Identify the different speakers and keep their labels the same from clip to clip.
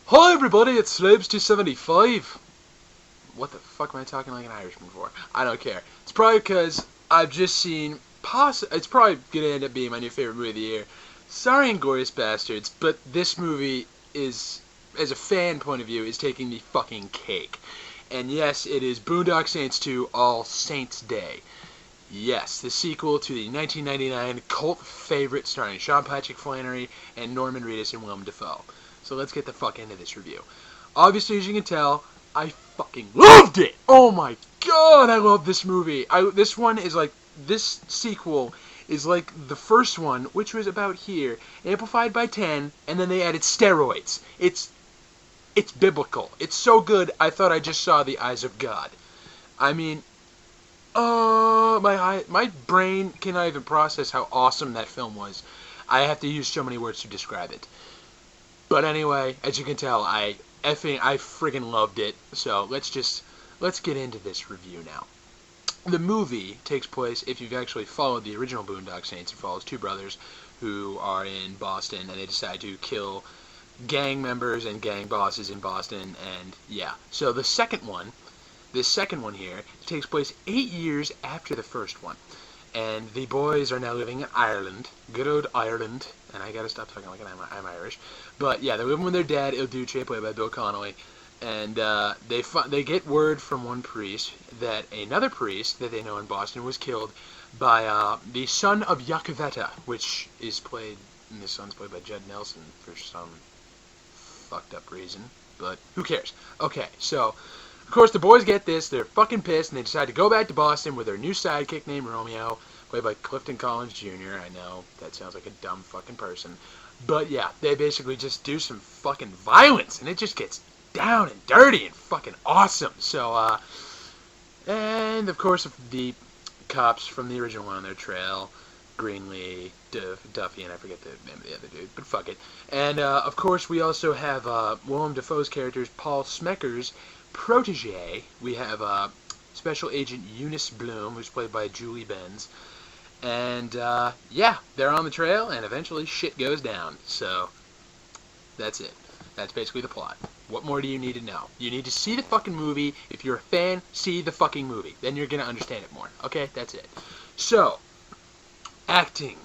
Speaker 1: Hi everybody, it's slobz275. What the fuck am I talking like an Irishman for? I don't care. It's probably because I've just seen, it's probably going to end up being my new favorite movie of the year. Sorry, Inglourious Bastards, but this movie is, as a fan point of view, is taking the fucking cake. And yes, it is Boondock Saints 2 All Saints Day. Yes, the sequel to the 1999 cult favorite starring Sean Patrick Flannery and Norman Reedus and Willem Dafoe. So let's get the fuck into this review. Obviously, as you can tell, I fucking loved it! Oh my god, I love this movie! This sequel is like the first one, which was about here, amplified by 10, and then they added steroids. It's biblical. It's so good, I thought I just saw the eyes of God. I mean, my brain cannot even process how awesome that film was. I have to use so many words to describe it. But anyway, as you can tell, I friggin' loved it. So let's get into this review now. The movie takes place, if you've actually followed the original Boondock Saints, it follows two brothers who are in Boston and they decide to kill gang members and gang bosses in Boston, and yeah. So this second one here takes place 8 years after the first one. And the boys are now living in Ireland, good old Ireland, and I gotta stop talking like I'm Irish. But yeah, they're living with their dad, Il Duce, played by Bill Connolly, and they get word from one priest that another priest that they know in Boston was killed by the son of Yakavetta, which is played, and the son's played by Judd Nelson for some fucked up reason, but who cares? Okay, so of course, the boys get this, they're fucking pissed, and they decide to go back to Boston with their new sidekick named Romeo, played by Clifton Collins Jr. I know, that sounds like a dumb fucking person. But yeah, they basically just do some fucking violence, and it just gets down and dirty and fucking awesome. So, and of course, the cops from the original one on their trail, Greenlee, Duffy, and I forget the name of the other dude, but fuck it. And, of course, we also have Willem Dafoe's characters, Paul Smecker's protege. We have Special Agent Eunice Bloom, who's played by Julie Benz. And, yeah, they're on the trail, and eventually shit goes down. So, that's it. That's basically the plot. What more do you need to know? You need to see the fucking movie. If you're a fan, see the fucking movie. Then you're going to understand it more. Okay? That's it. So, acting.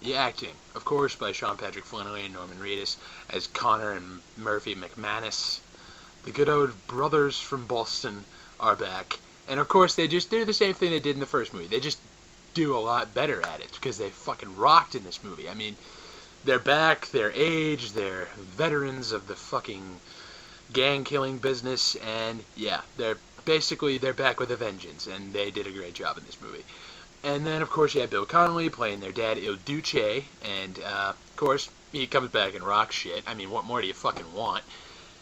Speaker 1: The acting, of course, by Sean Patrick Flannery and Norman Reedus as Connor and Murphy McManus. The good old brothers from Boston are back. And of course, they just do the same thing they did in the first movie. They just do a lot better at it because they fucking rocked in this movie. I mean, they're back, they're aged, they're veterans of the fucking gang killing business, and yeah, they're back with a vengeance, and they did a great job in this movie. And then, of course, you have Bill Connolly playing their dad, Il Duce, and, of course, he comes back and rocks shit. I mean, what more do you fucking want?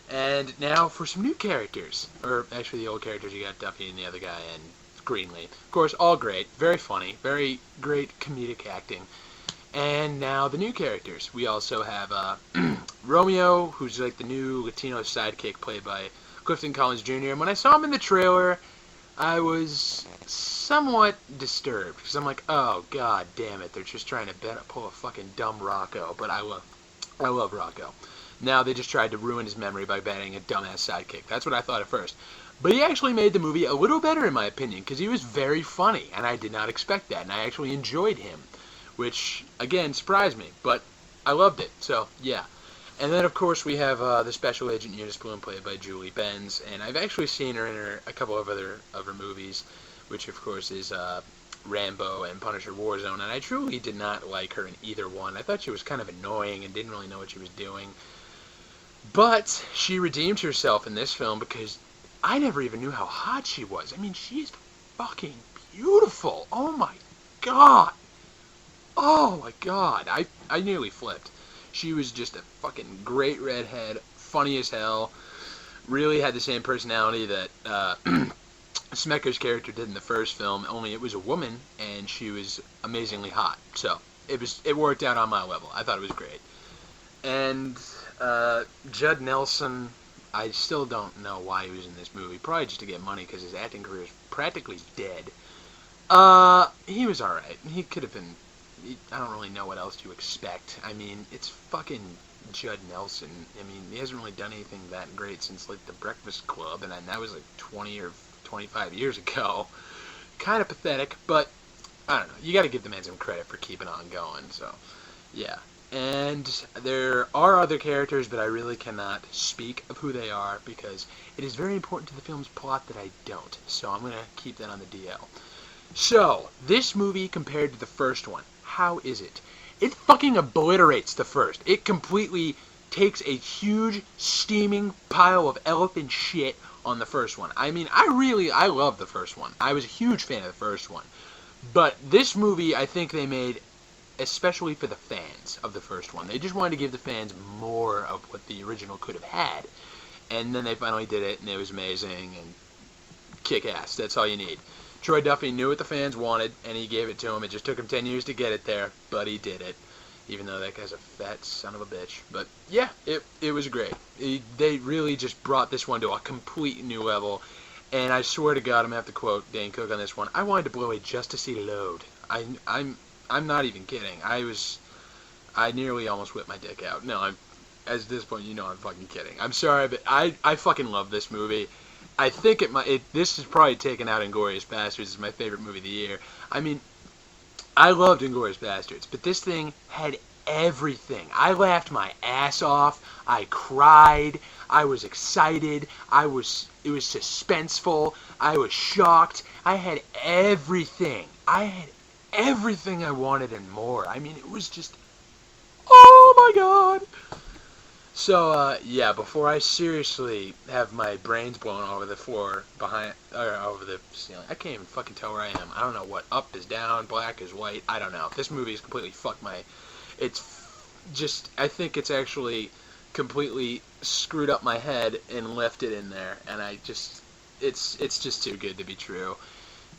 Speaker 1: And now for some new characters. Or, actually, the old characters, you got Duffy and the other guy, and Greenlee. Of course, all great. Very funny. Very great comedic acting. And now the new characters. We also have Romeo, who's like the new Latino sidekick, played by Clifton Collins Jr. And when I saw him in the trailer, I was somewhat disturbed. Because I'm like, oh, god damn it. They're just trying to pull a fucking dumb Rocco. But I love Rocco. Now they just tried to ruin his memory by banning a dumbass sidekick. That's what I thought at first. But he actually made the movie a little better, in my opinion, because he was very funny, and I did not expect that, and I actually enjoyed him, which, again, surprised me, but I loved it, so, yeah. And then, of course, we have the Special Agent Eunice Bloom, played by Julie Benz, and I've actually seen her in a couple of other of her movies, which, of course, is Rambo and Punisher Warzone, and I truly did not like her in either one. I thought she was kind of annoying and didn't really know what she was doing. But she redeemed herself in this film because I never even knew how hot she was. I mean, she's fucking beautiful. Oh my god. Oh my god. I nearly flipped. She was just a fucking great redhead, funny as hell. Really had the same personality that Smecker's character did in the first film, only it was a woman and she was amazingly hot. So it worked out on my level. I thought it was great. And Judd Nelson, I still don't know why he was in this movie. Probably just to get money because his acting career is practically dead. He was alright. He could have been I don't really know what else to expect. I mean, it's fucking Judd Nelson. I mean, he hasn't really done anything that great since, like, The Breakfast Club, and that was, like, 20 or 25 years ago. Kind of pathetic, but, I don't know. You gotta give the man some credit for keeping on going, so, yeah. And there are other characters, but I really cannot speak of who they are, because it is very important to the film's plot that I don't, so I'm gonna keep that on the DL. So, this movie compared to the first one, how is it? It fucking obliterates the first. It completely takes a huge, steaming pile of elephant shit on the first one. I mean, I love the first one. I was a huge fan of the first one. But this movie, I think they made, especially for the fans of the first one. They just wanted to give the fans more of what the original could have had. And then they finally did it, and it was amazing, and kick ass. That's all you need. Troy Duffy knew what the fans wanted, and he gave it to them. It just took him 10 years to get it there, but he did it. Even though that guy's a fat son of a bitch. But, yeah, it was great. They really just brought this one to a complete new level. And I swear to God, I'm going to have to quote Dane Cook on this one. I wanted to blow a just to see load. I'm not even kidding. I nearly almost whipped my dick out. No, at this point, you know I'm fucking kidding. I'm sorry, but I fucking love this movie. I think this is probably taken out Inglourious Bastards as my favorite movie of the year. I mean, I loved Inglourious Bastards, but this thing had everything. I laughed my ass off. I cried. I was excited. It was suspenseful. I was shocked. I had everything. I had everything I wanted and more. I mean, it was just, oh my God. So, yeah, before I seriously have my brains blown over the floor over the ceiling, I can't even fucking tell where I am. I don't know what up is down, black is white, I don't know. This movie has completely fucked it's just, I think it's actually completely screwed up my head and left it in there, and it's just too good to be true.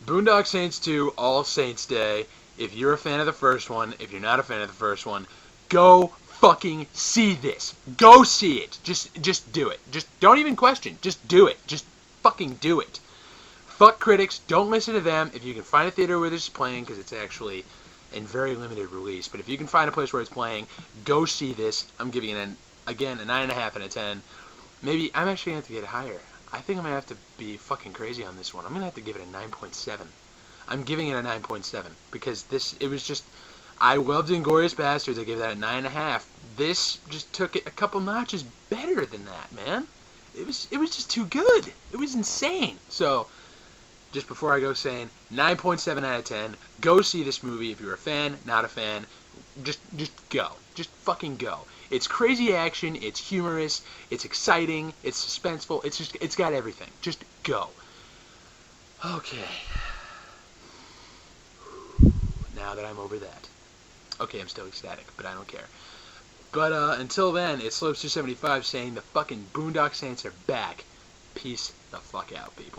Speaker 1: Boondock Saints 2, All Saints Day. If you're a fan of the first one, if you're not a fan of the first one, go fucking see this. Go see it. Just do it. Just don't even question. Just do it. Just fucking do it. Fuck critics. Don't listen to them. If you can find a theater where this is playing, because it's actually in very limited release, but if you can find a place where it's playing, go see this. I'm giving it, again, a 9.5 out of 10. Maybe I'm actually going to have to get it higher. I think I'm going to have to be fucking crazy on this one. I'm going to have to give it a 9.7. I'm giving it a 9.7 because it was just, I loved Inglourious Bastards. I gave that a 9.5. This just took it a couple notches better than that, man. It was just too good. It was insane. So, just before I go saying 9.7 out of 10, go see this movie if you're a fan, not a fan. Just go. Just fucking go. It's crazy action. It's humorous. It's exciting. It's suspenseful. It's got everything. Just go. Okay. Now that I'm over that. Okay, I'm still ecstatic, but I don't care. But until then, it's slobz275 saying the fucking Boondock Saints are back. Peace the fuck out, people.